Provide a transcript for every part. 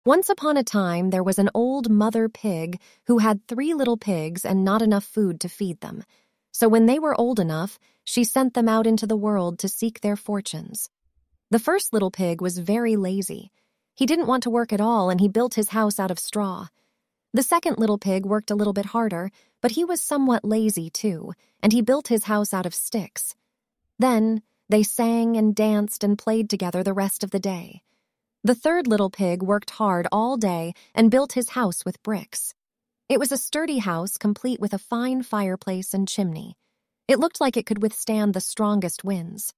Once upon a time, there was an old mother pig who had 3 little pigs and not enough food to feed them. So when they were old enough, she sent them out into the world to seek their fortunes. The first little pig was very lazy. He didn't want to work at all, and he built his house out of straw. The second little pig worked a little bit harder, but he was somewhat lazy too, and he built his house out of sticks. Then they sang and danced and played together the rest of the day. The third little pig worked hard all day and built his house with bricks. It was a sturdy house complete with a fine fireplace and chimney. It looked like it could withstand the strongest winds.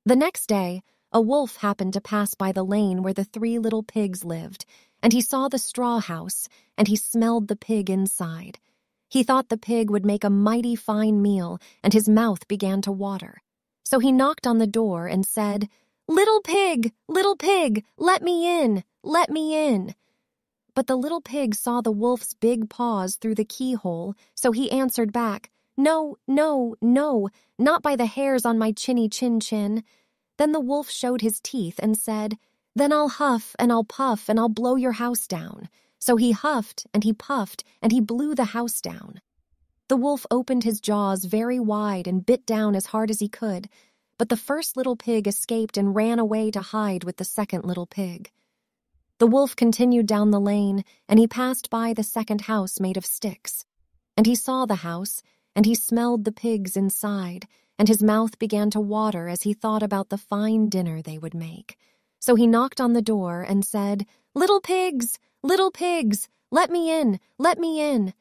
The next day, a wolf happened to pass by the lane where the 3 little pigs lived, and he saw the straw house, and he smelled the pig inside. He thought the pig would make a mighty fine meal, and his mouth began to water. So he knocked on the door and said, Little pig, let me in, let me in." But the little pig saw the wolf's big paws through the keyhole, so he answered back, "No, no, no, not by the hairs on my chinny chin. Then the wolf showed his teeth and said, "Then I'll huff and I'll puff and I'll blow your house down." So he huffed and he puffed and he blew the house down. The wolf opened his jaws very wide and bit down as hard as he could, but the first little pig escaped and ran away to hide with the second little pig. The wolf continued down the lane, and he passed by the second house made of sticks. And he saw the house, and he smelled the pigs inside, and his mouth began to water as he thought about the fine dinner they would make. So he knocked on the door and said, little pigs, let me in, let me in."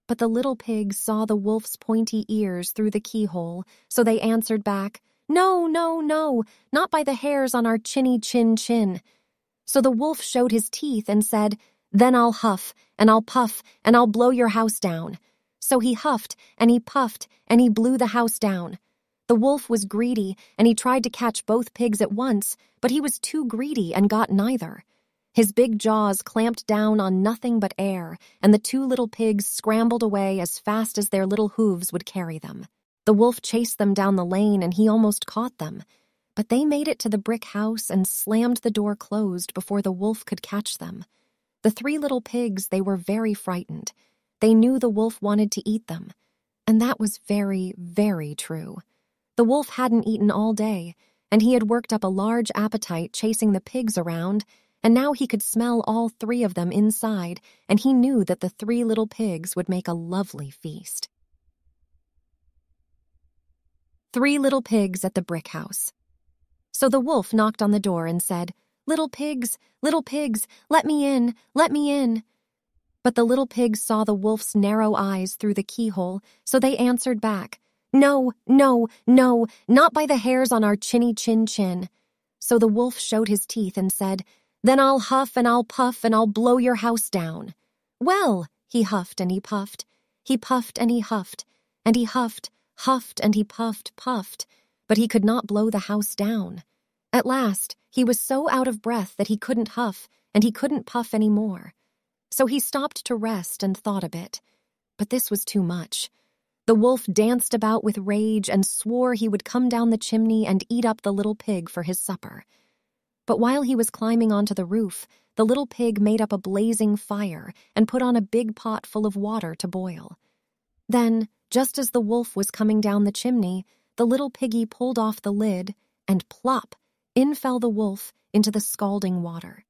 But the little pigs saw the wolf's pointy ears through the keyhole, so they answered back, "No, no, no, not by the hairs on our chinny chin. So the wolf showed his teeth and said, "Then I'll huff, and I'll puff, and I'll blow your house down." So he huffed, and he puffed, and he blew the house down. The wolf was greedy, and he tried to catch both pigs at once, but he was too greedy and got neither. His big jaws clamped down on nothing but air, and the 2 little pigs scrambled away as fast as their little hooves would carry them. The wolf chased them down the lane, and he almost caught them. But they made it to the brick house and slammed the door closed before the wolf could catch them. The 3 little pigs, they were very frightened. They knew the wolf wanted to eat them. And that was very, very true. The wolf hadn't eaten all day, and he had worked up a large appetite chasing the pigs around, and now he could smell all 3 of them inside, and he knew that the 3 little pigs would make a lovely feast. 3 little pigs at the brick house. So the wolf knocked on the door and said, little pigs, let me in, let me in." But the little pigs saw the wolf's narrow eyes through the keyhole, so they answered back, "No, no, no, not by the hairs on our chinny chin. So the wolf showed his teeth and said, "Then I'll huff and I'll puff and I'll blow your house down." Well, he huffed and he puffed and he huffed, and he huffed and he puffed, but he could not blow the house down. At last, he was so out of breath that he couldn't huff and he couldn't puff any more. So he stopped to rest and thought a bit. But this was too much. The wolf danced about with rage and swore he would come down the chimney and eat up the little pig for his supper. But while he was climbing onto the roof, the little pig made up a blazing fire and put on a big pot full of water to boil. Then, just as the wolf was coming down the chimney, the little piggy pulled off the lid, and plop, in fell the wolf into the scalding water.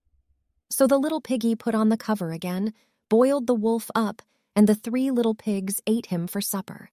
So the little piggy put on the cover again, boiled the wolf up, and the 3 little pigs ate him for supper.